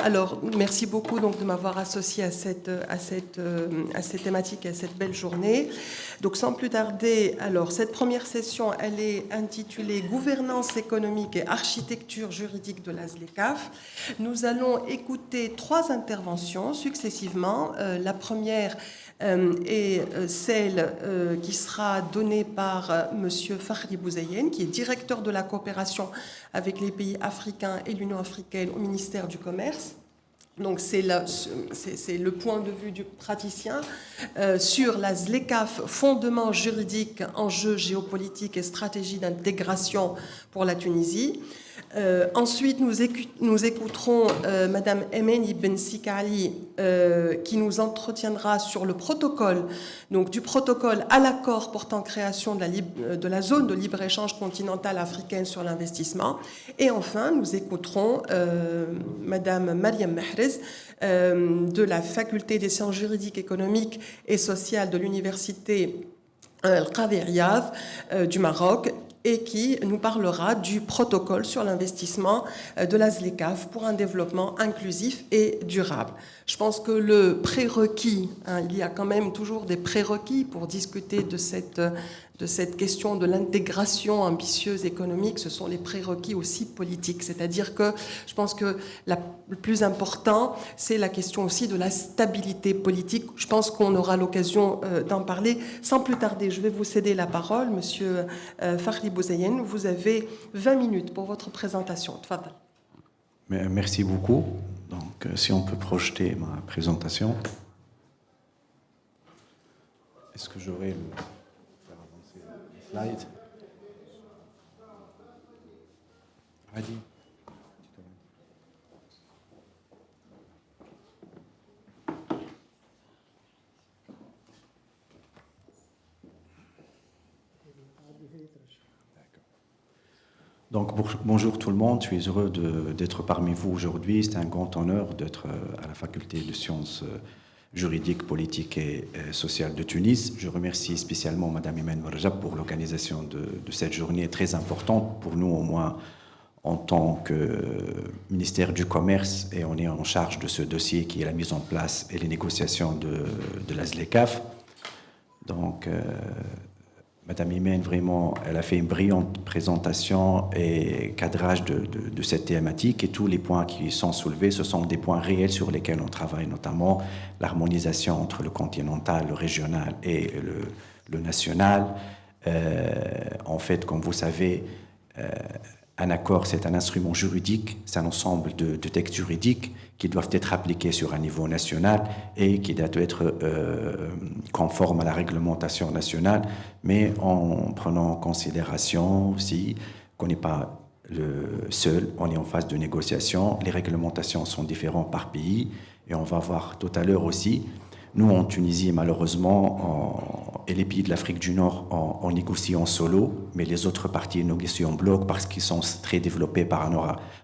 Alors, merci beaucoup donc, de m'avoir associé à cette thématique, à cette belle journée. Donc, sans plus tarder, alors, cette première session, elle est intitulée « Gouvernance économique et architecture juridique de la ZLECAf ». Nous allons écouter 3 interventions successivement. La première est celle qui sera donnée par Monsieur Fakhri Bouzaïen, qui est directeur de la coopération avec les pays africains et l'Union africaine au ministère du Commerce. Donc c'est le point de vue du praticien sur la ZLECAf, fondement juridique, enjeux géopolitiques et stratégie d'intégration pour la Tunisie. Ensuite, nous écouterons Madame Emeni Ben Sikali qui nous entretiendra sur le protocole, donc du protocole à l'accord portant création de la zone de libre-échange continentale africaine sur l'investissement. Et enfin, nous écouterons Madame Mariam Mahrez de la Faculté des sciences juridiques, économiques et sociales de l'Université Al-Qadi Riyad du Maroc, et qui nous parlera du protocole sur l'investissement de la ZLECAf pour un développement inclusif et durable. Je pense que le prérequis, il y a quand même toujours des prérequis pour discuter de cette question de l'intégration ambitieuse économique, ce sont les prérequis aussi politiques. C'est-à-dire que je pense que le plus important, c'est la question aussi de la stabilité politique. Je pense qu'on aura l'occasion d'en parler. Sans plus tarder, je vais vous céder la parole. Monsieur Fakhri Bouzaïen, vous avez 20 minutes pour votre présentation. Tfadal. Merci beaucoup. Donc, si on peut projeter ma présentation. Est-ce que j'aurais le... slide. Adi. Donc bonjour tout le monde, je suis heureux d'être parmi vous aujourd'hui. C'est un grand honneur d'être à la faculté de sciences juridiques, politiques et sociales de Tunis. Je remercie spécialement Madame Imen Warjab pour l'organisation de cette journée très importante pour nous, au moins en tant que ministère du Commerce, et on est en charge de ce dossier qui est la mise en place et les négociations de la ZLECAf. Donc Madame Imen, vraiment, elle a fait une brillante présentation et cadrage de cette thématique, et tous les points qui sont soulevés, ce sont des points réels sur lesquels on travaille, notamment l'harmonisation entre le continental, le régional et le national. En fait, comme vous savez, un accord, c'est un instrument juridique, c'est un ensemble de textes juridiques qui doivent être appliqués sur un niveau national et qui doivent être conformes à la réglementation nationale, mais en prenant en considération aussi qu'on n'est pas le seul, on est en phase de négociation, les réglementations sont différentes par pays, et on va voir tout à l'heure aussi. Nous, en Tunisie, malheureusement, et les pays de l'Afrique du Nord, on négocie en solo, mais les autres parties négocient en bloc parce qu'ils sont très développés par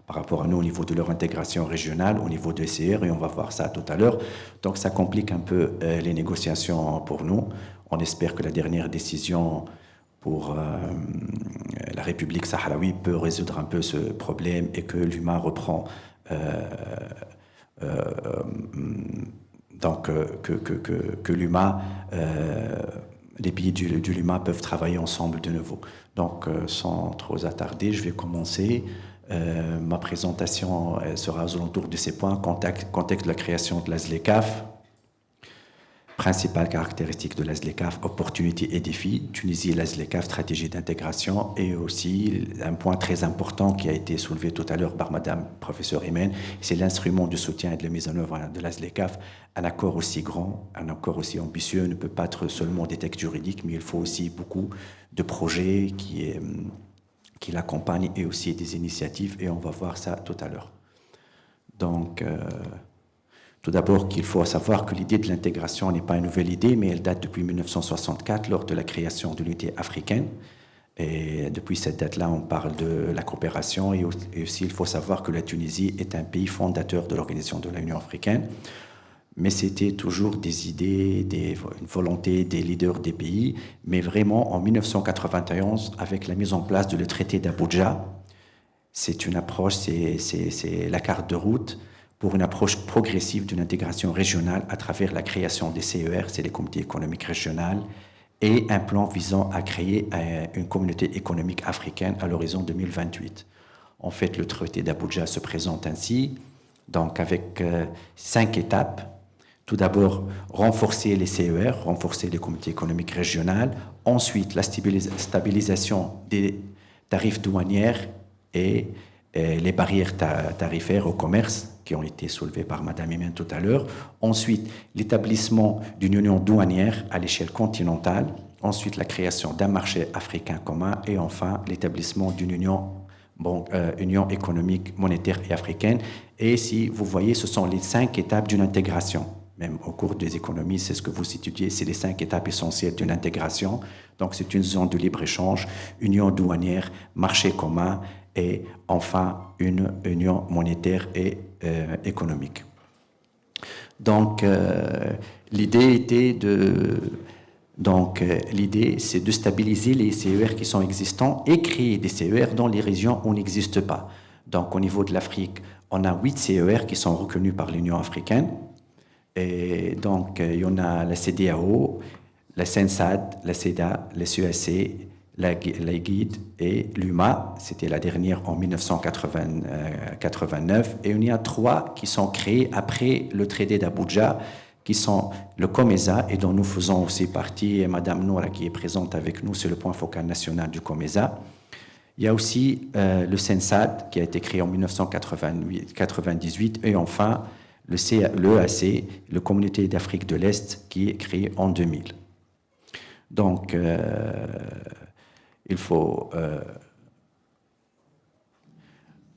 rapport à nous au niveau de leur intégration régionale, au niveau de SCR, et on va voir ça tout à l'heure. Donc ça complique un peu les négociations pour nous. On espère que la dernière décision pour la République sahraoui peut résoudre un peu ce problème et que l'UMA reprend... Donc, que l'UMA, les pays du l'UMA peuvent travailler ensemble de nouveau. Donc, sans trop attarder, je vais commencer. Ma présentation sera aux alentours de ces points. Contexte de la création de la ZLECAf. Principales caractéristiques de la ZLECAf, opportunités et défis. Tunisie et la ZLECAf, stratégie d'intégration. Et aussi, un point très important qui a été soulevé tout à l'heure par Madame Professeure Imen, c'est l'instrument de soutien et de la mise en œuvre de la ZLECAf. Un accord aussi grand, un accord aussi ambitieux ne peut pas être seulement des textes juridiques, mais il faut aussi beaucoup de projets qui l'accompagnent et aussi des initiatives, et on va voir ça tout à l'heure. Donc... Tout d'abord, qu'il faut savoir que l'idée de l'intégration n'est pas une nouvelle idée, mais elle date depuis 1964, lors de la création de l'unité africaine. Et depuis cette date-là, on parle de la coopération. Et aussi, il faut savoir que la Tunisie est un pays fondateur de l'organisation de l'Union africaine. Mais c'était toujours des idées, une volonté des leaders des pays. Mais vraiment, en 1991, avec la mise en place du traité d'Abuja, c'est une approche, c'est la carte de route pour une approche progressive d'une intégration régionale à travers la création des CER, c'est les comités économiques régionaux, et un plan visant à créer une communauté économique africaine à l'horizon 2028. En fait, le traité d'Abuja se présente ainsi, donc avec 5 étapes. Tout d'abord, renforcer les CER, renforcer les comités économiques régionaux. Ensuite, la stabilisation des tarifs douanières et les barrières tarifaires au commerce qui ont été soulevées par Mme Imen tout à l'heure. Ensuite, l'établissement d'une union douanière à l'échelle continentale. Ensuite, la création d'un marché africain commun. Et enfin, l'établissement d'une union économique, monétaire et africaine. Et si vous voyez, ce sont les 5 étapes d'une intégration. Même au cours des économies, c'est ce que vous étudiez, c'est les 5 étapes essentielles d'une intégration. Donc, c'est une zone de libre-échange, union douanière, marché commun et enfin une union monétaire et économique. Donc, l'idée c'est de stabiliser les CER qui sont existants et créer des CER dans les régions où on n'existe pas. Donc, au niveau de l'Afrique, on a 8 CER qui sont reconnus par l'Union africaine. Et donc, il y en a la CEDEAO, la CENSAD, la CEDA, la CEAC, la GUID et l'UMA. C'était la dernière en 1989. Et il y a 3 qui sont créés après le traité d'Abuja, qui sont le COMESA, et dont nous faisons aussi partie. Et Mme Noura, qui est présente avec nous, c'est le point focal national du COMESA. Il y a aussi le CENSAD, qui a été créé en 1998. Et enfin, l'EAC, la Communauté d'Afrique de l'Est, qui est créée en 2000. Donc, il faut...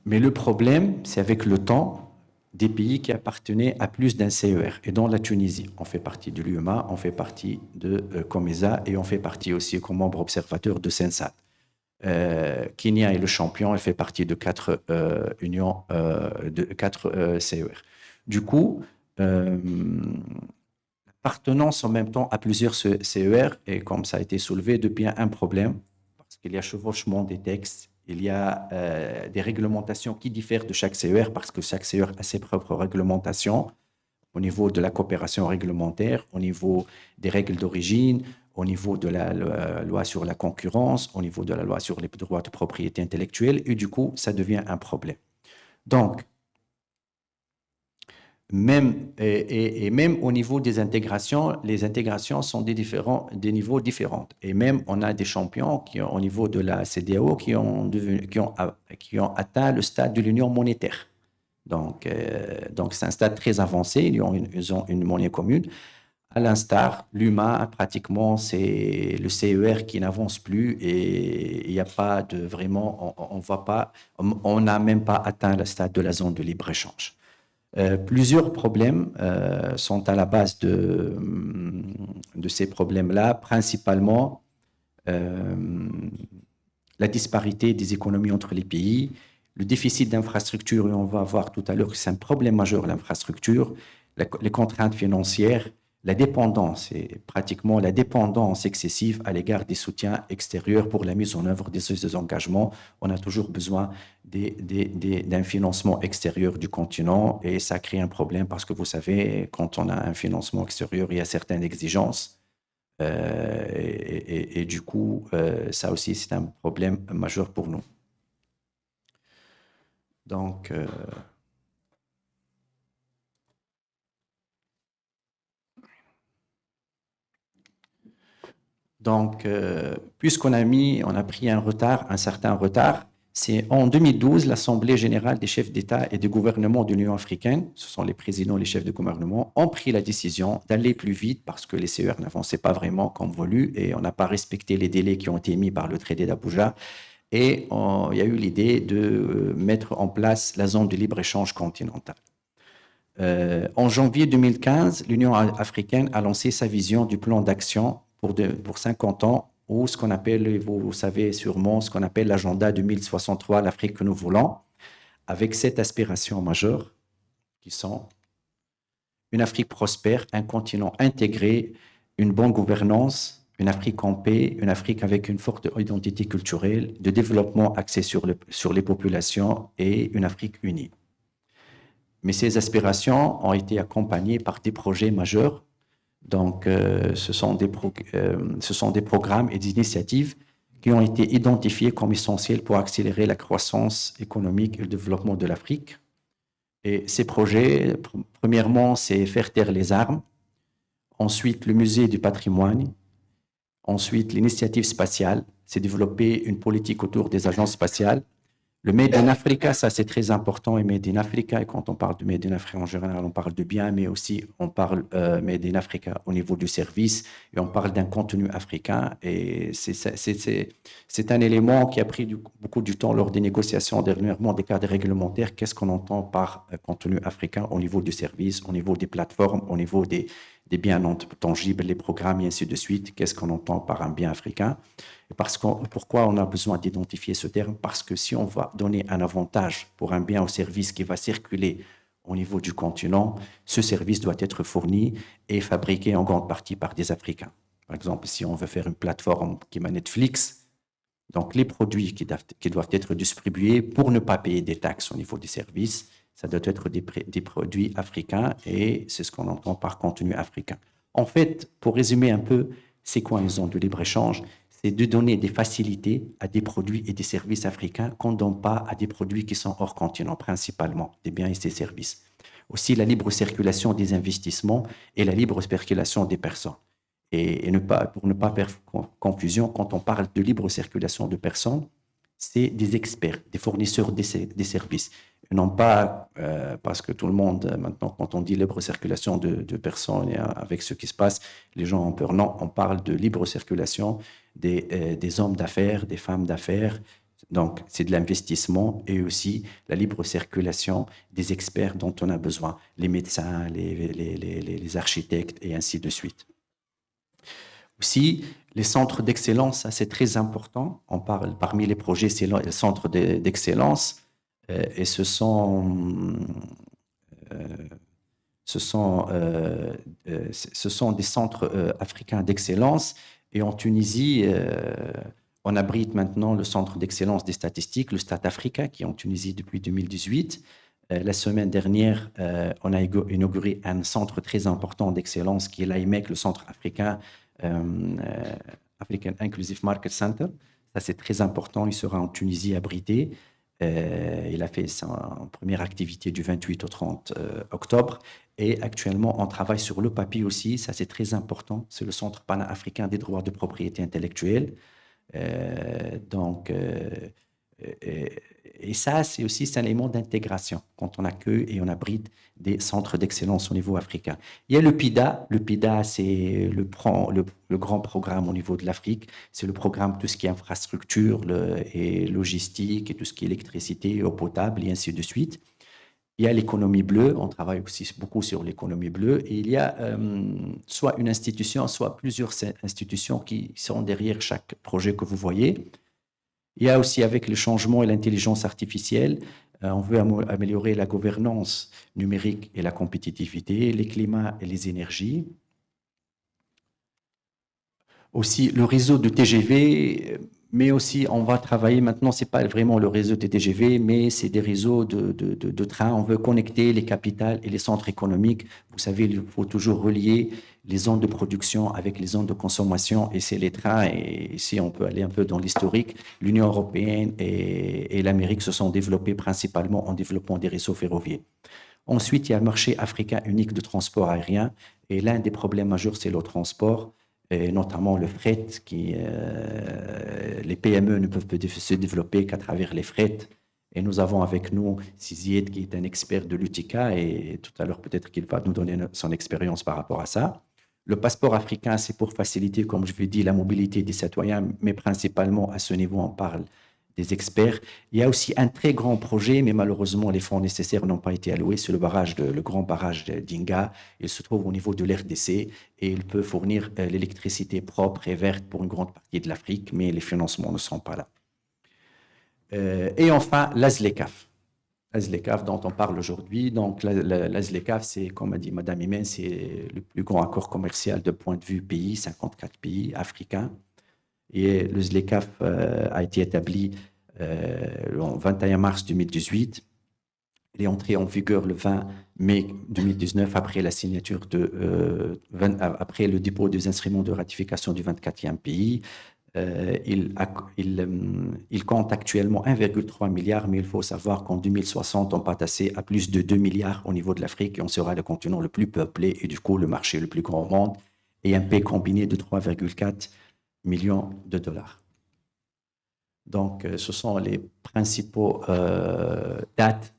Mais le problème, c'est avec le temps, des pays qui appartenaient à plus d'un CER. Et dont la Tunisie, on fait partie de l'UMA, on fait partie de COMESA et on fait partie aussi comme membre observateur de CENSAD. Kenya est le champion, elle fait partie de 4 unions, de 4 CER. Du coup, l'appartenance en même temps à plusieurs CER, et comme ça a été soulevé, devient un problème, parce qu'il y a chevauchement des textes, il y a des réglementations qui diffèrent de chaque CER, parce que chaque CER a ses propres réglementations, au niveau de la coopération réglementaire, au niveau des règles d'origine, au niveau de la loi sur la concurrence, au niveau de la loi sur les droits de propriété intellectuelle, et du coup, ça devient un problème. Donc, même au niveau des intégrations, les intégrations sont des niveaux différents. Et même, on a des champions qui, au niveau de la CEDEAO, qui ont atteint le stade de l'union monétaire. Donc c'est un stade très avancé. Ils ont une monnaie commune. À l'instar, l'UMA, pratiquement, c'est le CER qui n'avance plus et il n'y a pas de vraiment, on n'a même pas atteint le stade de la zone de libre-échange. Plusieurs problèmes sont à la base de ces problèmes-là, principalement la disparité des économies entre les pays, le déficit d'infrastructures, et on va voir tout à l'heure que c'est un problème majeur, l'infrastructure, les contraintes financières, la dépendance, et pratiquement la dépendance excessive à l'égard des soutiens extérieurs pour la mise en œuvre des engagements. On a toujours besoin d'un financement extérieur du continent et ça crée un problème parce que vous savez, quand on a un financement extérieur, il y a certaines exigences et du coup, ça aussi, c'est un problème majeur pour nous. Donc, puisqu'on a pris un certain retard, c'est en 2012, l'Assemblée générale des chefs d'État et de gouvernement de l'Union africaine, ce sont les présidents, les chefs de gouvernement, ont pris la décision d'aller plus vite parce que les CER n'avançaient pas vraiment comme voulu et on n'a pas respecté les délais qui ont été mis par le traité d'Abuja. Et il y a eu l'idée de mettre en place la zone de libre-échange continentale. En janvier 2015, l'Union africaine a lancé sa vision du plan d'action pour 50 ans, ou ce qu'on appelle, vous savez sûrement, ce qu'on appelle l'agenda 2063, l'Afrique que nous voulons, avec 7 aspirations majeures qui sont une Afrique prospère, un continent intégré, une bonne gouvernance, une Afrique en paix, une Afrique avec une forte identité culturelle, de développement axé sur les populations et une Afrique unie. Mais ces aspirations ont été accompagnées par des projets majeurs. Donc, ce sont des programmes et des initiatives qui ont été identifiés comme essentiels pour accélérer la croissance économique et le développement de l'Afrique. Et ces projets, premièrement, c'est faire taire les armes. Ensuite, le musée du patrimoine. Ensuite, l'initiative spatiale, c'est développer une politique autour des agences spatiales. Le Made in Africa, ça c'est très important, et Made in Africa, et quand on parle de Made in Africa en général, on parle de biens, mais aussi on parle Made in Africa au niveau du service, et on parle d'un contenu africain, et c'est un élément qui a pris beaucoup du temps lors des négociations dernièrement des cadres réglementaires. Qu'est-ce qu'on entend par contenu africain au niveau du service, au niveau des plateformes, au niveau des biens non tangibles, les programmes, et ainsi de suite. Qu'est-ce qu'on entend par un bien africain? Pourquoi on a besoin d'identifier ce terme? Parce que si on va donner un avantage pour un bien ou service qui va circuler au niveau du continent, ce service doit être fourni et fabriqué en grande partie par des Africains. Par exemple, si on veut faire une plateforme qui est Netflix, donc les produits qui doivent être distribués pour ne pas payer des taxes au niveau des services, ça doit être des produits africains, et c'est ce qu'on entend par contenu africain. En fait, pour résumer un peu, c'est quoi une zone de libre-échange? C'est de donner des facilités à des produits et des services africains qu'on ne donne pas à des produits qui sont hors continent, principalement des biens et des services. Aussi la libre circulation des investissements et la libre circulation des personnes. Et pour ne pas faire confusion, quand on parle de libre circulation de personnes, c'est des experts, des fournisseurs des services. Non pas parce que tout le monde, maintenant, quand on dit libre circulation de personnes, et avec ce qui se passe, les gens ont peur. Non, on parle de libre circulation des hommes d'affaires, des femmes d'affaires. Donc, c'est de l'investissement, et aussi la libre circulation des experts dont on a besoin, les médecins, les architectes, et ainsi de suite. Aussi, les centres d'excellence, ça c'est très important. On parle, parmi les projets, c'est les centres d'excellence. Et ce sont des centres africains d'excellence. Et en Tunisie, on abrite maintenant le centre d'excellence des statistiques, le Stat Africa, qui est en Tunisie depuis 2018. La semaine dernière, on a inauguré un centre très important d'excellence qui est l'AIMEC, le centre africain, African Inclusive Market Center. Ça, c'est très important. Il sera en Tunisie abrité. Il a fait sa première activité du 28 au 30 octobre. Et actuellement, on travaille sur le papier aussi. Ça, c'est très important. C'est le Centre panafricain des droits de propriété intellectuelle. Et ça, c'est aussi un élément d'intégration quand on accueille et on abrite des centres d'excellence au niveau africain. Il y a le PIDA. Le PIDA, c'est le grand programme au niveau de l'Afrique. C'est le programme tout ce qui est infrastructure et logistique, et tout ce qui est électricité, eau potable, et ainsi de suite. Il y a l'économie bleue. On travaille aussi beaucoup sur l'économie bleue. Et il y a soit une institution, soit plusieurs institutions qui sont derrière chaque projet que vous voyez. Il y a aussi, avec le changement et l'intelligence artificielle, on veut améliorer la gouvernance numérique et la compétitivité, les climats et les énergies. Aussi, le réseau de TGV, mais aussi, on va travailler maintenant, ce n'est pas vraiment le réseau de TGV, mais c'est des réseaux de trains. On veut connecter les capitales et les centres économiques. Vous savez, il faut toujours relier les zones de production avec les zones de consommation, et c'est les trains. Et ici, on peut aller un peu dans l'historique. L'Union européenne et l'Amérique se sont développées principalement en développant des réseaux ferroviaires. Ensuite, il y a le marché africain unique de transport aérien, et l'un des problèmes majeurs, c'est le transport, et notamment le fret, les PME ne peuvent se développer qu'à travers les frets. Et nous avons avec nous Sizied, qui est un expert de l'UTICA, et tout à l'heure, peut-être qu'il va nous donner son expérience par rapport à ça. Le passeport africain, c'est pour faciliter, comme je l'ai dit, la mobilité des citoyens, mais principalement à ce niveau, on parle des experts. Il y a aussi un très grand projet, mais malheureusement, les fonds nécessaires n'ont pas été alloués. C'est le grand barrage d'Inga. Il se trouve au niveau de l'RDC, et il peut fournir l'électricité propre et verte pour une grande partie de l'Afrique, mais les financements ne sont pas là. Et enfin, l'AZLECAF. L'AZLECAF dont on parle aujourd'hui. Donc, l'AZLECAF, c'est, comme a dit Madame Imen, c'est le plus grand accord commercial de point de vue pays, 54 pays africains. Et le ZLECAF a été établi le 21 mars 2018. Elle est entrée en vigueur le 20 mai 2019 après la signature après le dépôt des instruments de ratification du 24e pays. Il compte actuellement 1,3 milliard, mais il faut savoir qu'en 2060, on va passer à plus de 2 milliards au niveau de l'Afrique et on sera le continent le plus peuplé et du coup le marché le plus grand au monde et un PIB combiné de 3,4 millions de dollars. Donc, ce sont les principaux dates.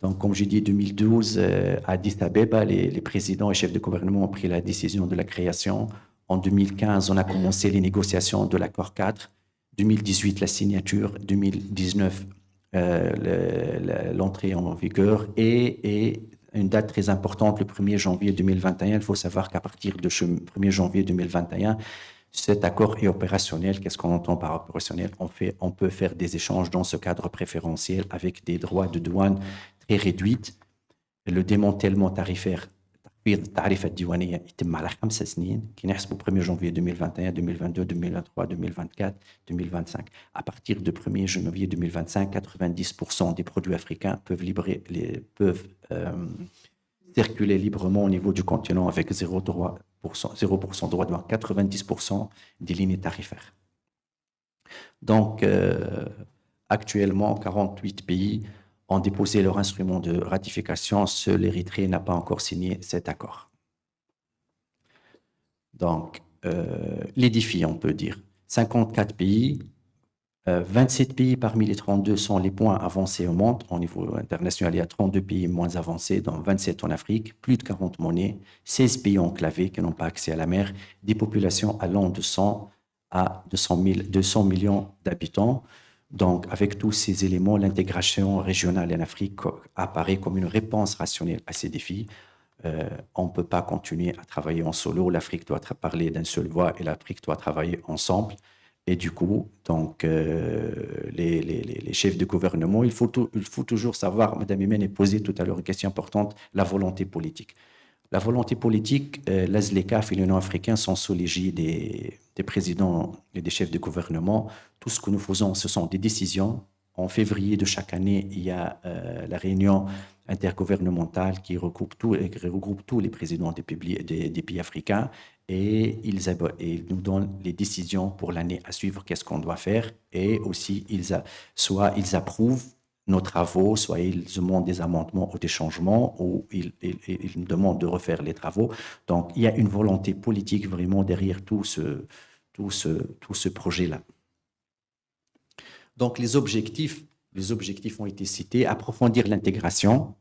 Donc, comme j'ai dit, 2012, à Addis Abeba, les présidents et chefs de gouvernement ont pris la décision de la création. En 2015, on a commencé les négociations de l'accord 4. 2018, la signature. 2019, l'entrée en vigueur. Et une date très importante, le 1er janvier 2021. Il faut savoir qu'à partir de ce 1er janvier 2021, cet accord est opérationnel. Qu'est-ce qu'on entend par opérationnel? On peut faire des échanges dans ce cadre préférentiel avec des droits de douane très réduits. Le démantèlement tarifaire, التعريفة الديوانية يتم على 5 سنين qui نحسبوا 1er janvier 2021, 2022, 2023, 2024, 2025. À partir de 1er janvier 2025, 90% des produits africains peuvent circuler librement au niveau du continent avec 0% droit de douane, 90% des lignes tarifaires. Donc, actuellement, 48 pays ont déposé leur instrument de ratification. Seul l'Érythrée n'a pas encore signé cet accord. Donc, les défis, on peut dire. 54 pays, 27 pays parmi les 32 sont les points avancés au monde. Au niveau international, il y a 32 pays moins avancés, dont 27 en Afrique, plus de 40 monnaies, 16 pays enclavés qui n'ont pas accès à la mer, des populations allant de 100 à 200 millions d'habitants. Donc, avec tous ces éléments, l'intégration régionale en Afrique apparaît comme une réponse rationnelle à ces défis. On ne peut pas continuer à travailler en solo. L'Afrique doit parler d'une seule voix et l'Afrique doit travailler ensemble. Et du coup, donc, les chefs de gouvernement, il faut toujours savoir, Mme Imen a posé tout à l'heure une question importante, la volonté politique. La volonté politique, la ZLECAf et l'Union africaine sont sous l'égide des présidents et des chefs de gouvernement. Tout ce que nous faisons, ce sont des décisions. En février de chaque année, il y a la réunion intergouvernementale qui regroupe tous les présidents des pays africains et ils nous donnent les décisions pour l'année à suivre, qu'est-ce qu'on doit faire. Et aussi, soit ils approuvent nos travaux, soit ils demandent des amendements ou des changements, ou ils nous demandent de refaire les travaux. Donc, il y a une volonté politique vraiment derrière tout ce projet-là. Donc, les objectifs ont été cités: approfondir l'intégration,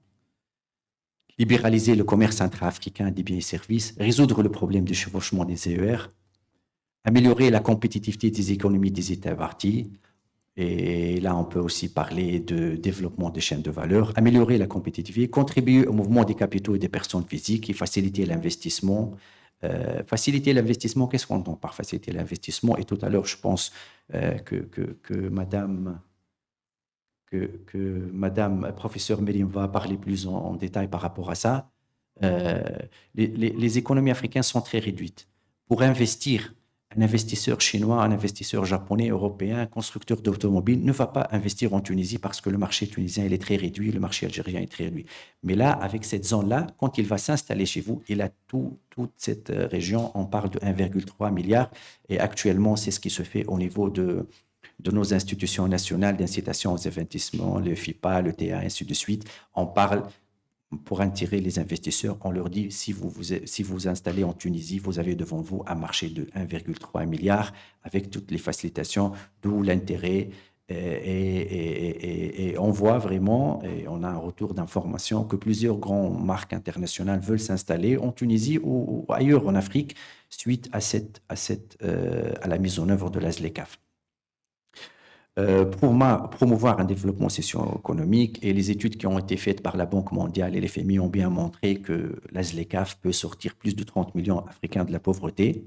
libéraliser le commerce intra-africain des biens et services, résoudre le problème du chevauchement des EER, améliorer la compétitivité des économies des États parties. Et là, on peut aussi parler de développement des chaînes de valeur, améliorer la compétitivité, contribuer au mouvement des capitaux et des personnes physiques et faciliter l'investissement. Faciliter l'investissement, qu'est-ce qu'on entend par faciliter l'investissement? Et tout à l'heure, je pense que Madame professeure Mérim va parler plus en détail par rapport à ça. Les économies africaines sont très réduites. Pour investir, un investisseur chinois, un investisseur japonais, européen, un constructeur d'automobiles ne va pas investir en Tunisie parce que le marché tunisien il est très réduit, le marché algérien est très réduit. Mais là, avec cette zone-là, quand il va s'installer chez vous, il a toute cette région, on parle de 1,3 milliard. Et actuellement, c'est ce qui se fait au niveau de nos institutions nationales d'incitation aux investissements, le FIPA, le TA, ainsi de suite. On parle, pour attirer les investisseurs, on leur dit, si vous installez en Tunisie, vous avez devant vous un marché de 1,3 milliard avec toutes les facilitations, d'où l'intérêt. Et on voit vraiment, et on a un retour d'information, que plusieurs grandes marques internationales veulent s'installer en Tunisie ou ailleurs en Afrique suite à la mise en œuvre de la ZLECAf. Promouvoir un développement socio-économique, et les études qui ont été faites par la Banque mondiale et l'FMI ont bien montré que la ZLECAf peut sortir plus de 30 millions d'Africains de la pauvreté.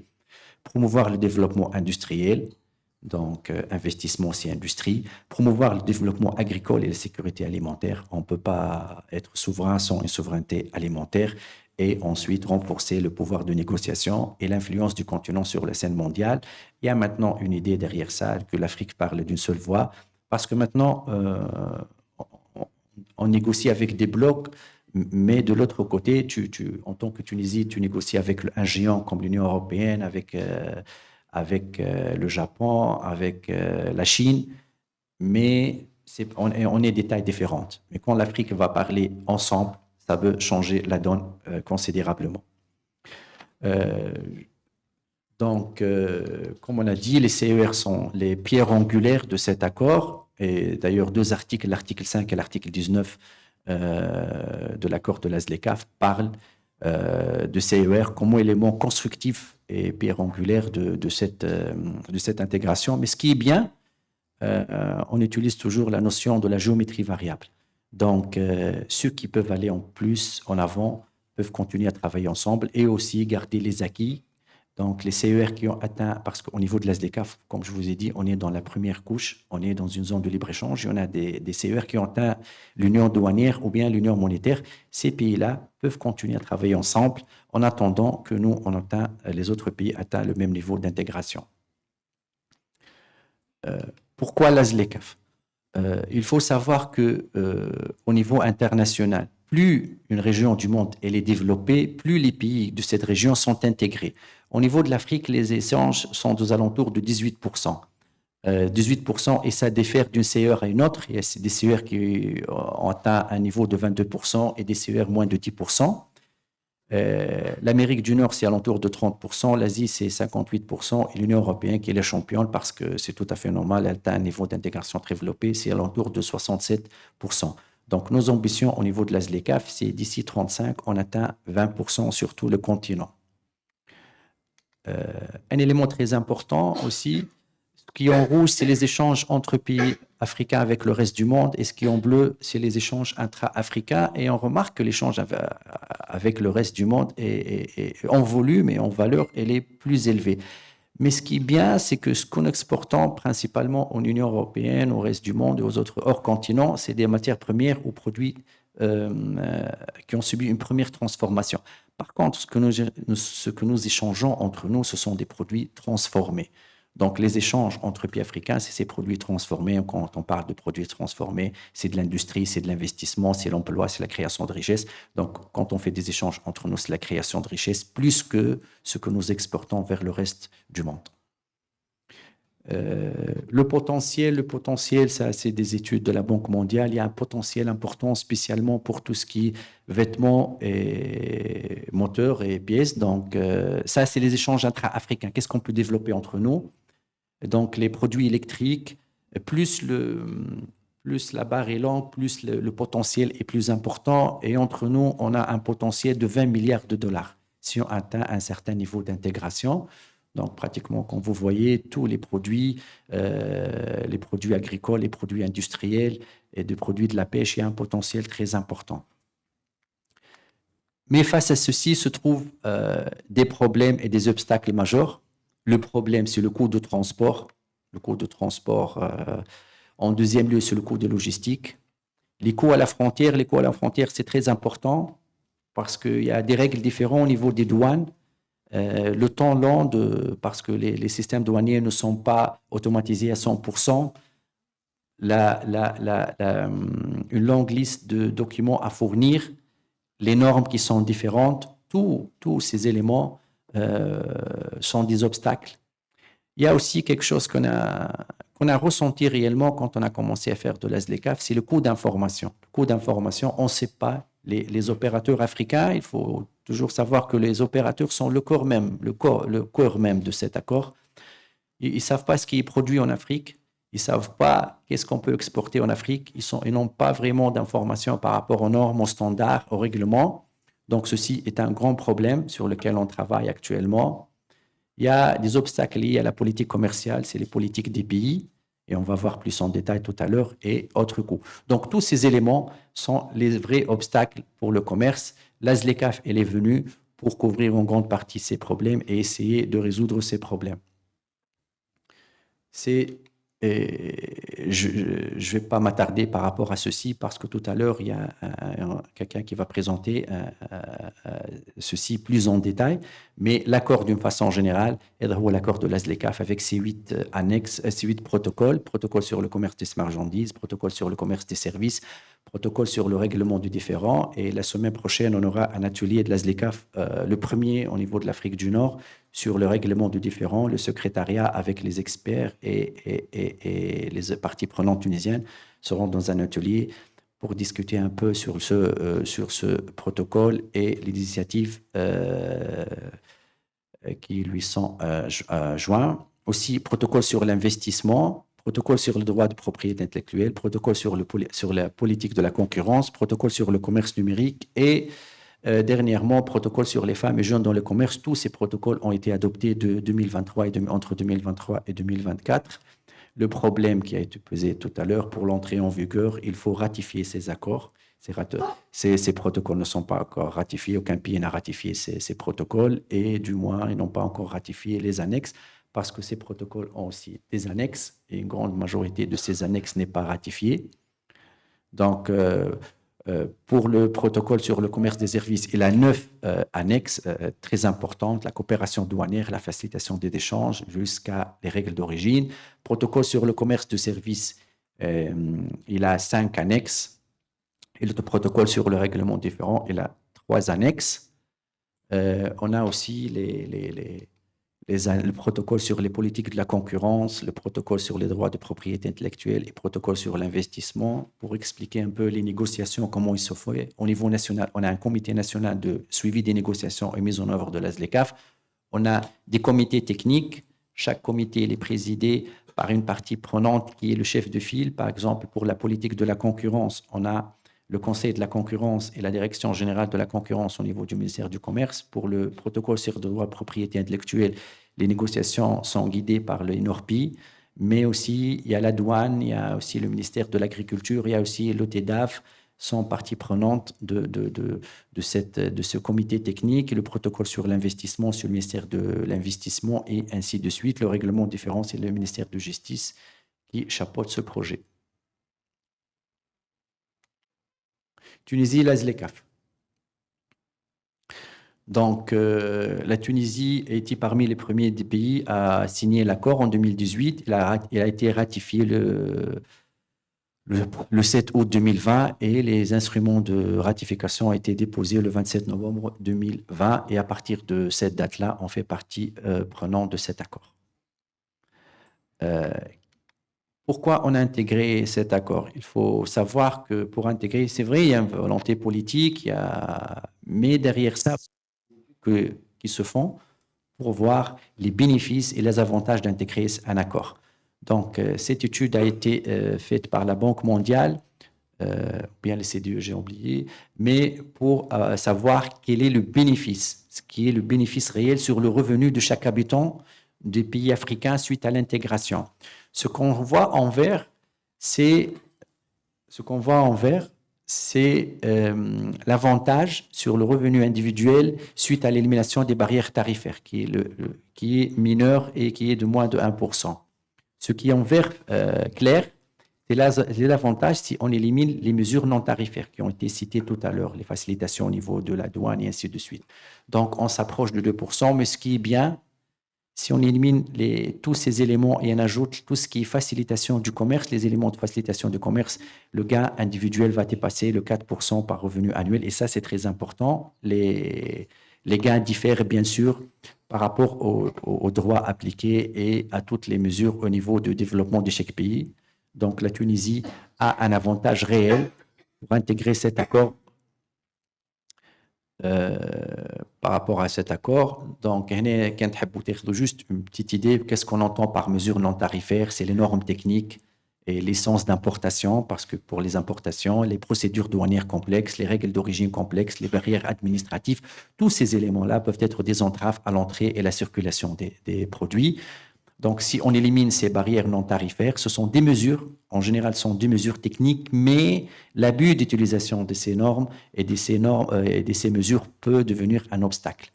Promouvoir le développement industriel, donc investissement aussi industrie. Promouvoir le développement agricole et la sécurité alimentaire. On ne peut pas être souverain sans une souveraineté alimentaire. Et ensuite, renforcer le pouvoir de négociation et l'influence du continent sur la scène mondiale. Il y a maintenant une idée derrière ça, que l'Afrique parle d'une seule voix, parce que maintenant, on on négocie avec des blocs, mais de l'autre côté, en tant que Tunisie, tu négocies avec un géant comme l'Union européenne, avec le Japon, avec la Chine, mais on est des tailles différentes. Mais quand l'Afrique va parler ensemble, ça peut changer la donne considérablement. Donc, comme on a dit, les CER sont les pierres angulaires de cet accord. Et d'ailleurs, deux articles, l'article 5 et l'article 19 de l'accord de la ZLECAf, parlent de CER comme élément constructif et pierre angulaire de cette intégration. Mais ce qui est bien, on utilise toujours la notion de la géométrie variable. Donc, ceux qui peuvent aller en plus, en avant, peuvent continuer à travailler ensemble et aussi garder les acquis. Donc, les CER qui ont atteint, parce qu'au niveau de la ZLECAf, comme je vous ai dit, on est dans la première couche, on est dans une zone de libre-échange, il y en a des CER qui ont atteint l'union douanière ou bien l'union monétaire. Ces pays-là peuvent continuer à travailler ensemble en attendant que nous, les autres pays atteignent le même niveau d'intégration. Pourquoi la ZLECAf? Il faut savoir qu'au niveau international, plus une région du monde elle est développée, plus les pays de cette région sont intégrés. Au niveau de l'Afrique, les échanges sont aux alentours de 18%. 18% et ça diffère d'une CER à une autre. Il y a des CER qui ont atteint un niveau de 22% et des CER moins de 10%. L'Amérique du Nord, c'est alentour de 30%, l'Asie, c'est 58%, et l'Union européenne, qui est la championne, parce que c'est tout à fait normal, elle atteint un niveau d'intégration très développé, c'est alentour de 67%. Donc, nos ambitions au niveau de la ZLECAf, c'est d'ici 35, on atteint 20% sur tout le continent. Un élément très important aussi, ce qui est en rouge, c'est les échanges entre pays africains avec le reste du monde, et ce qui est en bleu, c'est les échanges intra-africains, et on remarque que l'échange avec le reste du monde est en volume et en valeur, elle est plus élevée. Mais ce qui est bien, c'est que ce qu'on exporte principalement en Union européenne, au reste du monde et aux autres hors continents, c'est des matières premières ou produits qui ont subi une première transformation. Par contre, ce que nous échangeons entre nous, ce sont des produits transformés. Donc, les échanges entre pays africains, c'est ces produits transformés. Quand on parle de produits transformés, c'est de l'industrie, c'est de l'investissement, c'est l'emploi, c'est la création de richesse. Donc, quand on fait des échanges entre nous, c'est la création de richesse plus que ce que nous exportons vers le reste du monde. Le potentiel, ça, c'est des études de la Banque mondiale. Il y a un potentiel important spécialement pour tout ce qui est vêtements et moteurs et pièces. Donc, ça, c'est les échanges intra-africains. Qu'est-ce qu'on peut développer entre nous? Donc, les produits électriques, plus la barre est longue, plus le potentiel est plus important. Et entre nous, on a un potentiel de 20 milliards de dollars si on atteint un certain niveau d'intégration. Donc, pratiquement, comme vous voyez, tous les produits agricoles, les produits industriels et des produits de la pêche, il y a un potentiel très important. Mais face à ceci se trouvent des problèmes et des obstacles majeurs. Le problème, c'est le coût de transport. Le coût de transport, en deuxième lieu, c'est le coût de logistique. Les coûts à la frontière, c'est très important parce qu'il y a des règles différentes au niveau des douanes. Le temps long, parce que les systèmes douaniers ne sont pas automatisés à 100%, une longue liste de documents à fournir, les normes qui sont différentes, tous ces éléments sont des obstacles. Il y a aussi quelque chose qu'on a ressenti réellement quand on a commencé à faire de la ZLECAf, c'est le coût d'information. Le coût d'information, on ne sait pas. Les opérateurs africains, il faut toujours savoir que les opérateurs sont le corps même de cet accord. Ils ne savent pas ce qui est produit en Afrique. Ils ne savent pas qu'est-ce qu'on peut exporter en Afrique. Ils n'ont pas vraiment d'informations par rapport aux normes, aux standards, aux règlements. Donc, ceci est un grand problème sur lequel on travaille actuellement. Il y a des obstacles liés à la politique commerciale, c'est les politiques des pays. Et on va voir plus en détail tout à l'heure, et autres coûts. Donc, tous ces éléments sont les vrais obstacles pour le commerce. La ZLECAf, elle est venue pour couvrir en grande partie ces problèmes et essayer de résoudre ces problèmes. Je ne vais pas m'attarder par rapport à ceci parce que tout à l'heure, il y a quelqu'un qui va présenter ceci plus en détail. Mais l'accord, d'une façon générale, est l'accord de la ZLECAf avec ces 8 annexes, ces 8 protocoles. Protocole sur le commerce des marchandises, protocole sur le commerce des services, protocole sur le règlement du différend. Et la semaine prochaine, on aura un atelier de la ZLECAf, le premier au niveau de l'Afrique du Nord, sur le règlement du différend. Le secrétariat avec les experts et les parties prenantes tunisiennes seront dans un atelier pour discuter un peu sur ce protocole et les initiatives qui lui sont joints. Aussi, protocole sur l'investissement, protocole sur le droit de propriété intellectuelle, protocole sur la politique de la concurrence, protocole sur le commerce numérique et dernièrement, protocole sur les femmes et jeunes dans le commerce. Tous ces protocoles ont été adoptés entre 2023 et 2024. Le problème qui a été posé tout à l'heure, pour l'entrée en vigueur, il faut ratifier ces accords. Ces protocoles ne sont pas encore ratifiés. Aucun pays n'a ratifié ces protocoles et du moins, ils n'ont pas encore ratifié les annexes parce que ces protocoles ont aussi des annexes et une grande majorité de ces annexes n'est pas ratifiée. Donc, pour le protocole sur le commerce des services, il a 9 annexes très importantes, la coopération douanière, la facilitation des échanges jusqu'à les règles d'origine. Protocole sur le commerce de services, il a 5 annexes. Et le protocole sur le règlement différend, il a 3 annexes. On a aussi le protocole sur les politiques de la concurrence, le protocole sur les droits de propriété intellectuelle et le protocole sur l'investissement. Pour expliquer un peu les négociations, comment ils se font. Au niveau national, on a un comité national de suivi des négociations et mise en œuvre de la ZLECAf. On a des comités techniques. Chaque comité est présidé par une partie prenante qui est le chef de file. Par exemple, pour la politique de la concurrence, on a le Conseil de la concurrence et la Direction générale de la concurrence au niveau du ministère du Commerce. Pour le protocole sur le droit de propriété intellectuelle, les négociations sont guidées par le INORPI, mais aussi il y a la douane, il y a aussi le ministère de l'Agriculture, il y a aussi l'OTEDAF, sont partie prenante de ce comité technique, et le protocole sur l'investissement, sur le ministère de l'Investissement et ainsi de suite. Le règlement différent, c'est le ministère de Justice qui chapeaute ce projet. Tunisie, la ZLECAf. Donc, la Tunisie a été parmi les premiers des pays à signer l'accord en 2018. Il a été ratifié le 7 août 2020 et les instruments de ratification ont été déposés le 27 novembre 2020. Et à partir de cette date-là, on fait partie prenante de cet accord. Pourquoi on a intégré cet accord? Il faut savoir que pour intégrer, c'est vrai, il y a une volonté politique, mais derrière ça, qui se font pour voir les bénéfices et les avantages d'intégrer un accord. Donc, cette étude a été faite par la Banque mondiale, bien le CDE, j'ai oublié, mais pour savoir quel est le bénéfice, ce qui est le bénéfice réel sur le revenu de chaque habitant des pays africains suite à l'intégration. Ce qu'on voit en vert, c'est l'avantage sur le revenu individuel suite à l'élimination des barrières tarifaires, qui est mineur et qui est de moins de 1%. Ce qui est en vert clair, c'est l'avantage si on élimine les mesures non tarifaires qui ont été citées tout à l'heure, les facilitations au niveau de la douane et ainsi de suite. Donc, on s'approche de 2%, mais ce qui est bien, si on élimine tous ces éléments et on ajoute tout ce qui est facilitation du commerce, les éléments de facilitation du commerce, le gain individuel va dépasser le 4% par revenu annuel. Et ça, c'est très important. Les gains diffèrent, bien sûr, par rapport aux droits appliqués et à toutes les mesures au niveau de développement de chaque pays. Donc, la Tunisie a un avantage réel pour intégrer cet accord. Par rapport à cet accord. Donc, juste une petite idée, qu'est-ce qu'on entend par mesure non tarifaire? C'est les normes techniques et l'essence d'importation, parce que pour les importations, les procédures douanières complexes, les règles d'origine complexes, les barrières administratives, tous ces éléments-là peuvent être des entraves à l'entrée et la circulation des produits. Donc, si on élimine ces barrières non tarifaires, ce sont des mesures, en général, ce sont des mesures techniques, mais l'abus d'utilisation de ces normes et de ces mesures peut devenir un obstacle.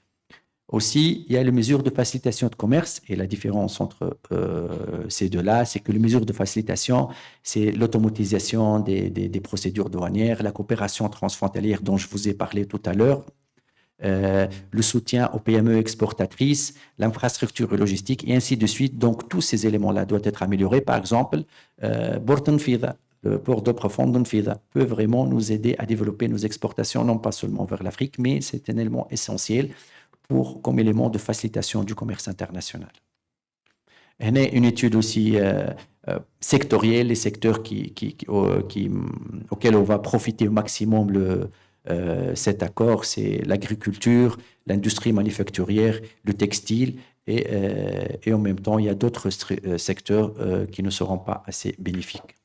Aussi, il y a les mesures de facilitation de commerce, et la différence entre ces deux-là, c'est que les mesures de facilitation, c'est l'automatisation des procédures douanières, la coopération transfrontalière dont je vous ai parlé tout à l'heure, le soutien aux PME exportatrices, l'infrastructure logistique et ainsi de suite. Donc, tous ces éléments-là doivent être améliorés. Par exemple, Bortenfida, le port de profondeur FIDA peut vraiment nous aider à développer nos exportations, non pas seulement vers l'Afrique, mais c'est un élément essentiel comme élément de facilitation du commerce international. Il y a une étude aussi sectorielle, les secteurs auxquels on va profiter au maximum cet accord, c'est l'agriculture, l'industrie manufacturière, le textile, et en même temps, il y a d'autres secteurs qui ne seront pas assez bénéfiques.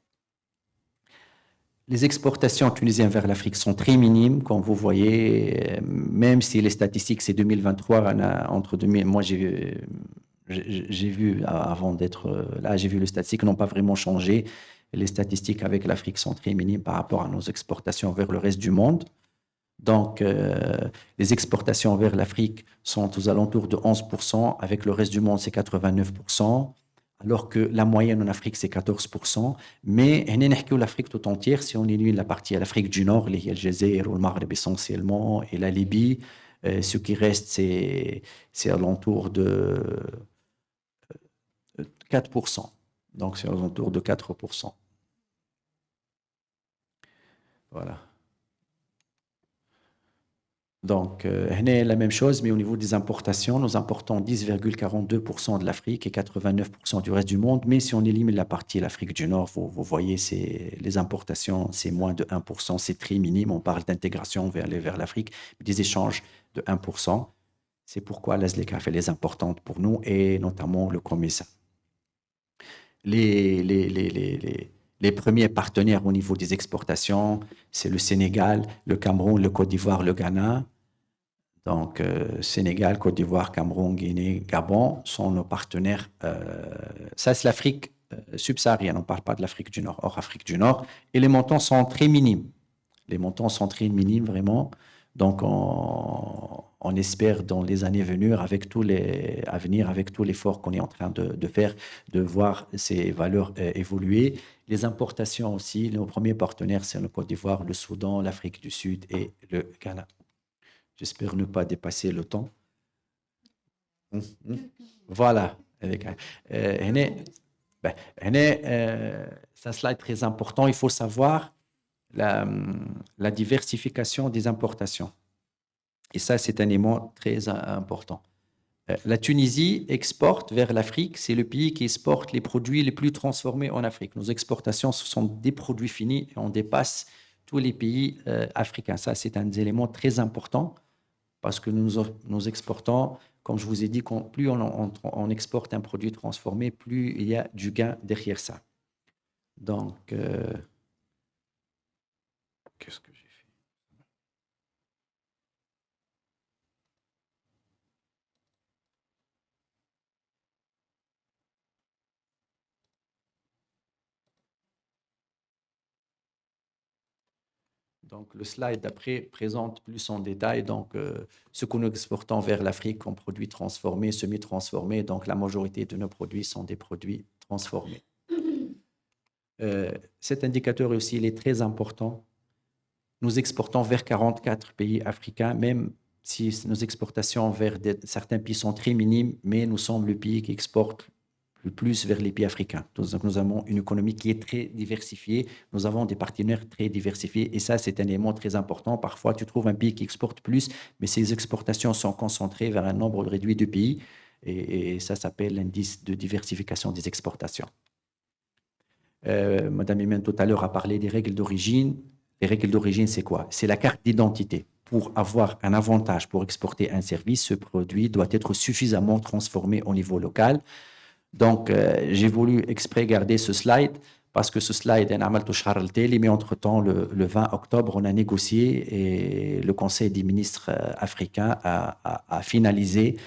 Les exportations tunisiennes vers l'Afrique sont très minimes, comme vous voyez, même si les statistiques, c'est 2023, entre 2000, moi j'ai vu, avant d'être là, j'ai vu les statistiques n'ont pas vraiment changé. Les statistiques avec l'Afrique sont très minimes par rapport à nos exportations vers le reste du monde. Donc, les exportations vers l'Afrique sont aux alentours de 11%, avec le reste du monde, c'est 89%, alors que la moyenne en Afrique, c'est 14%. Mais l'Afrique tout entière, si on élimine la partie à l'Afrique du Nord, les Algérie ou le Maghreb essentiellement, et la Libye, ce qui reste, c'est alentour de 4%. Donc, c'est alentour de 4%. Voilà. Donc, la même chose, mais au niveau des importations, nous importons 10,42% de l'Afrique et 89% du reste du monde. Mais si on élimine la partie l'Afrique du Nord, vous voyez, les importations, c'est moins de 1%, c'est très minime. On parle d'intégration vers l'Afrique, des échanges de 1%. C'est pourquoi la ZLECAf elle est importante pour nous et notamment le COMESA. Les premiers partenaires au niveau des exportations, c'est le Sénégal, le Cameroun, le Côte d'Ivoire, le Ghana. Donc, Sénégal, Côte d'Ivoire, Cameroun, Guinée, Gabon sont nos partenaires. Ça, c'est l'Afrique subsaharienne. On ne parle pas de l'Afrique du Nord, hors Afrique du Nord. Et les montants sont très minimes. Les montants sont très minimes, vraiment. Donc, on espère dans les années à venir, avec tout l'effort qu'on est en train de faire, de voir ces valeurs évoluer. Les importations aussi, nos premiers partenaires, c'est le Côte d'Ivoire, le Soudan, l'Afrique du Sud et le Ghana. J'espère ne pas dépasser le temps. Voilà. C'est un slide très important. Il faut savoir la diversification des importations. Et ça, c'est un élément très important. La Tunisie exporte vers l'Afrique. C'est le pays qui exporte les produits les plus transformés en Afrique. Nos exportations, ce sont des produits finis et on dépasse tous les pays africains. Ça, c'est un élément très important parce que nous exportons, comme je vous ai dit, plus on exporte un produit transformé, plus il y a du gain derrière ça. Donc, qu'est-ce que j'ai fait? Donc, le slide d'après présente plus en détail ce que nous exportons vers l'Afrique en produits transformés, semi-transformés. Donc, la majorité de nos produits sont des produits transformés. Cet indicateur aussi, il est très important. Nous exportons vers 44 pays africains, même si nos exportations vers certains pays sont très minimes, mais nous sommes le pays qui exporte le plus vers les pays africains. Donc, nous avons une économie qui est très diversifiée. Nous avons des partenaires très diversifiés. Et ça, c'est un élément très important. Parfois, tu trouves un pays qui exporte plus, mais ses exportations sont concentrées vers un nombre réduit de pays. Et ça s'appelle l'indice de diversification des exportations. Madame Imen, tout à l'heure, a parlé des règles d'origine. Les règles d'origine, c'est quoi? C'est la carte d'identité. Pour avoir un avantage pour exporter un service, ce produit doit être suffisamment transformé au niveau local. Donc, j'ai voulu exprès garder ce slide parce que ce slide est un touchard télé, mais entre-temps, le 20 octobre, on a négocié et le Conseil des ministres africains a finalisé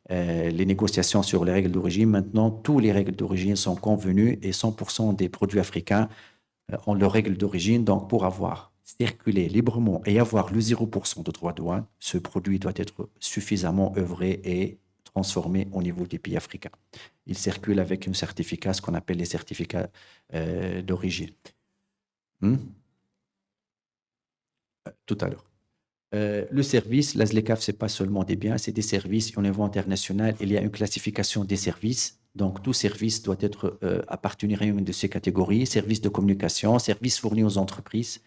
les négociations sur les règles d'origine. Maintenant, toutes les règles d'origine sont convenues et 100% des produits africains ont leurs règles d'origine. Donc, pour avoir circulé librement et avoir le 0% de droits de douane, ce produit doit être suffisamment œuvré et transformé au niveau des pays africains. Il circule avec un certificat, ce qu'on appelle les certificats d'origine. Tout à l'heure. Le service, la ZLECAf, ce n'est pas seulement des biens, c'est des services. Au niveau international, il y a une classification des services. Donc, tout service doit être appartenir à une de ces catégories, services de communication, services fournis aux entreprises.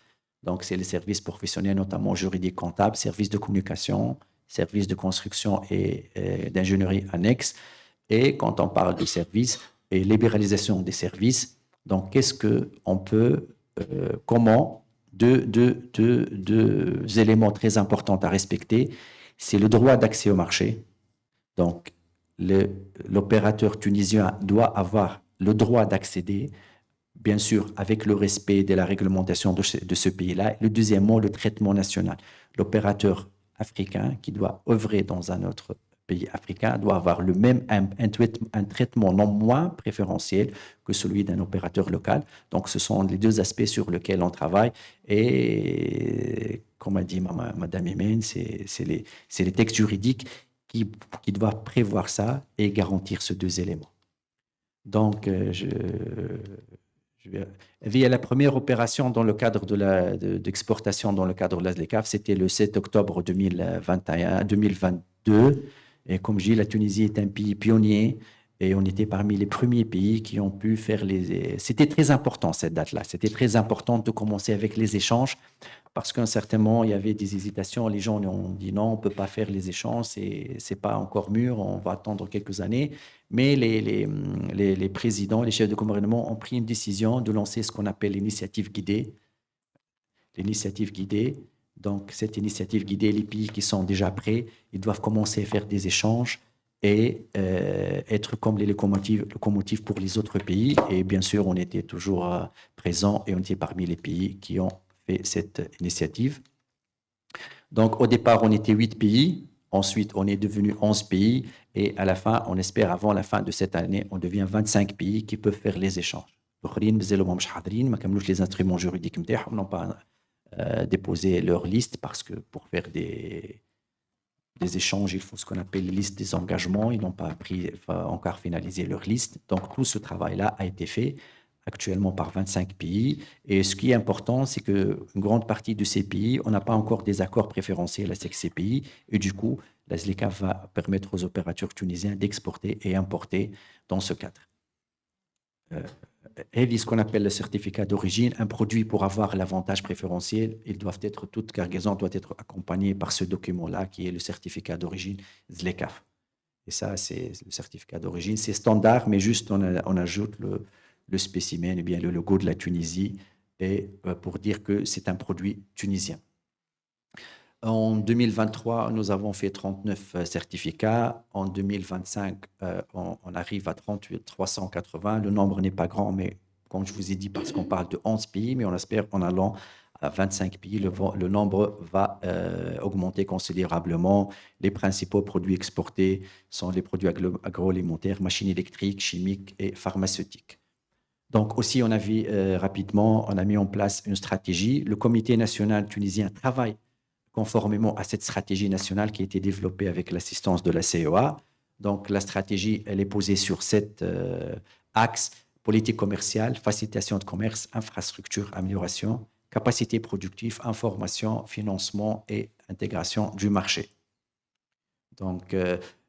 Donc, c'est les services professionnels, notamment juridiques, comptables, services de communication, services de construction et d'ingénierie annexe. Et quand on parle de services et libéralisation des services, donc qu'est-ce qu'on peut, comment, deux éléments très importants à respecter, c'est le droit d'accès au marché. Donc, l'opérateur tunisien doit avoir le droit d'accéder, bien sûr, avec le respect de la réglementation de ce pays-là. Le deuxièmement, le traitement national. L'opérateur africain qui doit œuvrer dans un autre pays africain doit avoir le même un traitement non moins préférentiel que celui d'un opérateur local. Donc, ce sont les deux aspects sur lesquels on travaille. Et, comme a dit Madame Imen, c'est les textes juridiques qui doivent prévoir ça et garantir ces deux éléments. Donc, via la première opération dans le cadre d'exportation dans le cadre de la ZLECAf, c'était le 7 octobre 2022. Et comme je dis, la Tunisie est un pays pionnier et on était parmi les premiers pays qui ont pu faire les... C'était très important cette date-là. C'était très important de commencer avec les échanges parce qu'à un certain moment, il y avait des hésitations. Les gens ont dit non, on ne peut pas faire les échanges, ce n'est pas encore mûr, on va attendre quelques années. Mais les présidents, les chefs de gouvernement ont pris une décision de lancer ce qu'on appelle l'initiative guidée. L'initiative guidée, donc cette initiative guidée, les pays qui sont déjà prêts, ils doivent commencer à faire des échanges et être comme les locomotives pour les autres pays. Et bien sûr, on était toujours présents et on était parmi les pays qui ont fait cette initiative. Donc, au départ, on était 8 pays. Ensuite, on est devenu 11 pays. Et à la fin, on espère, avant la fin de cette année, on devient 25 pays qui peuvent faire les échanges. Les instruments juridiques n'ont pas déposé leur liste parce que pour faire des échanges, il faut ce qu'on appelle la liste des engagements. Ils n'ont pas encore finalisé leur liste. Donc, tout ce travail-là a été fait actuellement par 25 pays. Et ce qui est important, c'est qu'une grande partie de ces pays, on n'a pas encore des accords préférentiels avec ces pays. Et du coup, la ZLECAf va permettre aux opérateurs tunisiens d'exporter et importer dans ce cadre. Et ce qu'on appelle le certificat d'origine, un produit pour avoir l'avantage préférentiel, toute cargaison doit être accompagnée par ce document-là qui est le certificat d'origine ZLECAf. Et ça, c'est le certificat d'origine. C'est standard, mais juste on ajoute le spécimen, ou bien le logo de la Tunisie, et pour dire que c'est un produit tunisien. En 2023, nous avons fait 39 certificats. En 2025, on arrive à 380. Le nombre n'est pas grand, mais comme je vous ai dit, parce qu'on parle de 11 pays, mais on espère qu'en allant à 25 pays, le nombre va augmenter considérablement. Les principaux produits exportés sont les produits agroalimentaires, machines électriques, chimiques et pharmaceutiques. Donc aussi, on a vu rapidement, on a mis en place une stratégie. Le Comité national tunisien travaille conformément à cette stratégie nationale qui a été développée avec l'assistance de la CEA. Donc, la stratégie, elle est posée sur 7 axes: politique commerciale, facilitation de commerce, infrastructure, amélioration, capacité productive, information, financement et intégration du marché. Donc,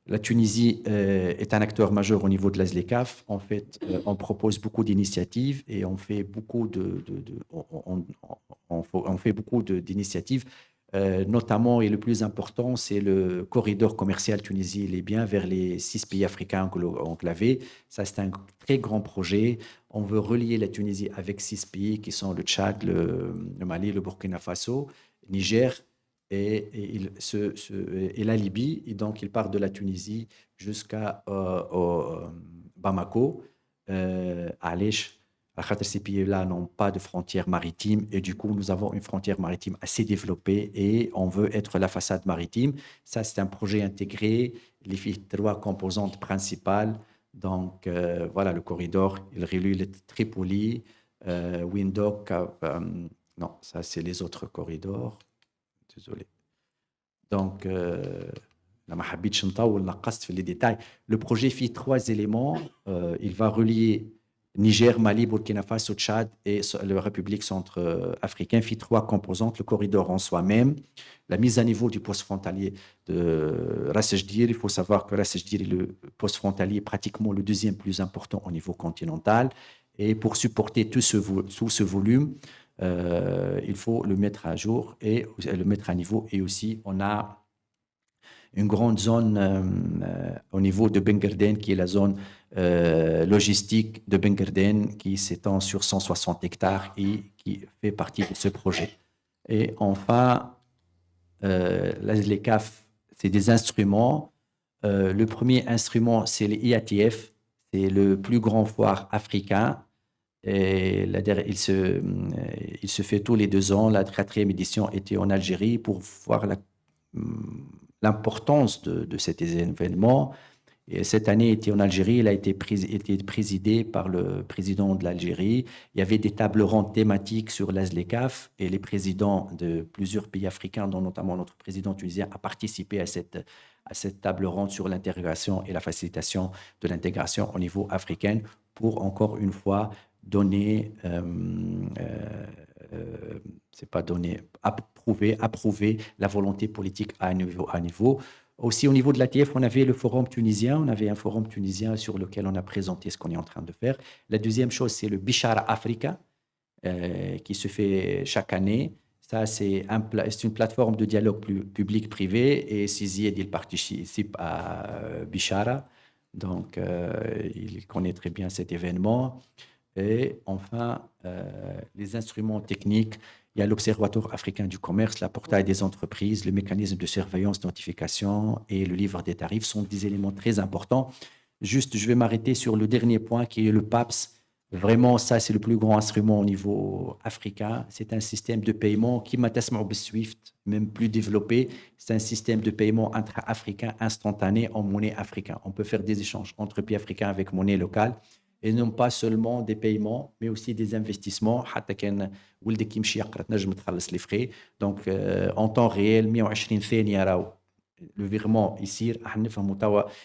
la Tunisie est un acteur majeur au niveau de la ZLECAf. En fait, on propose beaucoup d'initiatives et on fait beaucoup d'initiatives. Notamment, et le plus important, c'est le corridor commercial Tunisie-Libyen vers les 6 pays africains enclavés. Ça, c'est un très grand projet. On veut relier la Tunisie avec 6 pays qui sont le Tchad, le Mali, le Burkina Faso, Niger et la Libye. Et donc, il part de la Tunisie jusqu'à Bamako, Alech. Ces pays-là n'ont pas de frontières maritimes et du coup, nous avons une frontière maritime assez développée et on veut être la façade maritime. Ça, c'est un projet intégré. Il fait 3 composantes principales. Donc, voilà, le corridor, il relie le Tripoli, Windhoek. Non, ça, c'est les autres corridors. Désolé. Donc, le projet fait 3 éléments. Il va relier Niger, Mali, Burkina Faso, Tchad et la République centrafricaine, fit 3 composantes, le corridor en soi-même, la mise à niveau du poste frontalier de Ras Jdir. Il faut savoir que Ras Jdir est le poste frontalier pratiquement le deuxième plus important au niveau continental. Et pour supporter tout ce volume, il faut le mettre à jour et le mettre à niveau. Et aussi, on a une grande zone au niveau de Benguerden, qui est la zone logistique de Benguerden, qui s'étend sur 160 hectares et qui fait partie de ce projet. Et enfin, les CAF, c'est des instruments. Le premier instrument, c'est les IATF, c'est le plus grand foire africain. Et il se fait tous les 2 ans. La 4e édition était en Algérie pour voir l'importance de cet événement. Et cette année était en Algérie, elle a été présidée par le président de l'Algérie. Il y avait des tables rondes thématiques sur l'ASLECAF et les présidents de plusieurs pays africains, dont notamment notre président tunisien, a participé à cette table ronde sur l'intégration et la facilitation de l'intégration au niveau africain pour, encore une fois, approuver la volonté politique à un niveau. Aussi, au niveau de l'ATF, on avait le forum tunisien. On avait un forum tunisien sur lequel on a présenté ce qu'on est en train de faire. La deuxième chose, c'est le Bishara Africa, qui se fait chaque année. Ça, c'est une plateforme de dialogue public-privé et Sizied, il participe à Bishara. Donc, il connaît très bien cet événement. Et enfin, les instruments techniques, il y a l'Observatoire africain du commerce, la portail des entreprises, le mécanisme de surveillance, notification et le livre des tarifs sont des éléments très importants. Juste, je vais m'arrêter sur le dernier point qui est le PAPS. Vraiment, ça, c'est le plus grand instrument au niveau africain. C'est un système de paiement qui m'a SWIFT, même plus développé. C'est un système de paiement intra-africain instantané en monnaie africaine. On peut faire des échanges entre pays africains avec monnaie locale. Et non pas seulement des paiements, mais aussi des investissements. Donc, en temps réel, 120 ثانية le virement ici,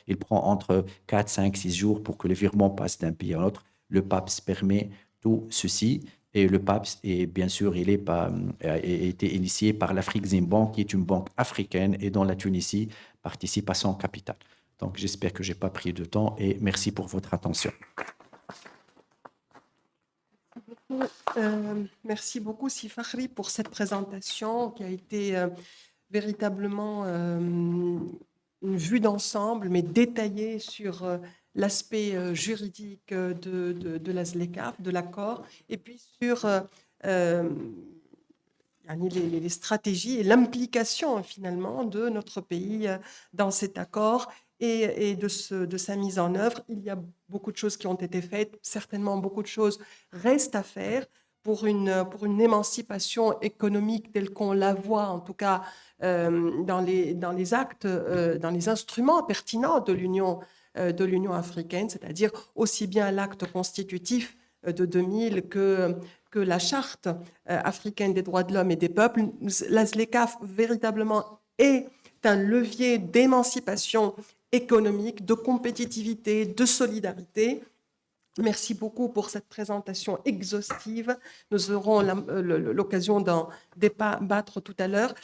il prend entre 4, 5, 6 jours pour que le virement passe d'un pays à l'autre. Le PAPS permet tout ceci. Et le PAPS, bien sûr, a été initié par l'Afreximbank, qui est une banque africaine et dont la Tunisie participe à son capital. Donc, j'espère que je n'ai pas pris de temps et merci pour votre attention. Merci beaucoup, Si Fakhri, pour cette présentation qui a été véritablement une vue d'ensemble, mais détaillée sur l'aspect juridique de la ZLECAf, de l'accord, et puis sur les stratégies et l'implication finalement de notre pays dans cet accord et de sa mise en œuvre. Il y a beaucoup de choses qui ont été faites, certainement beaucoup de choses restent à faire pour une émancipation économique telle qu'on la voit, en tout cas dans les actes, dans les instruments pertinents de l'Union africaine, c'est-à-dire aussi bien l'acte constitutif de 2000 que la charte africaine des droits de l'homme et des peuples. La ZLECAf véritablement est un levier d'émancipation économique, de compétitivité, de solidarité. Merci beaucoup pour cette présentation exhaustive. Nous aurons l'occasion d'en débattre tout à l'heure.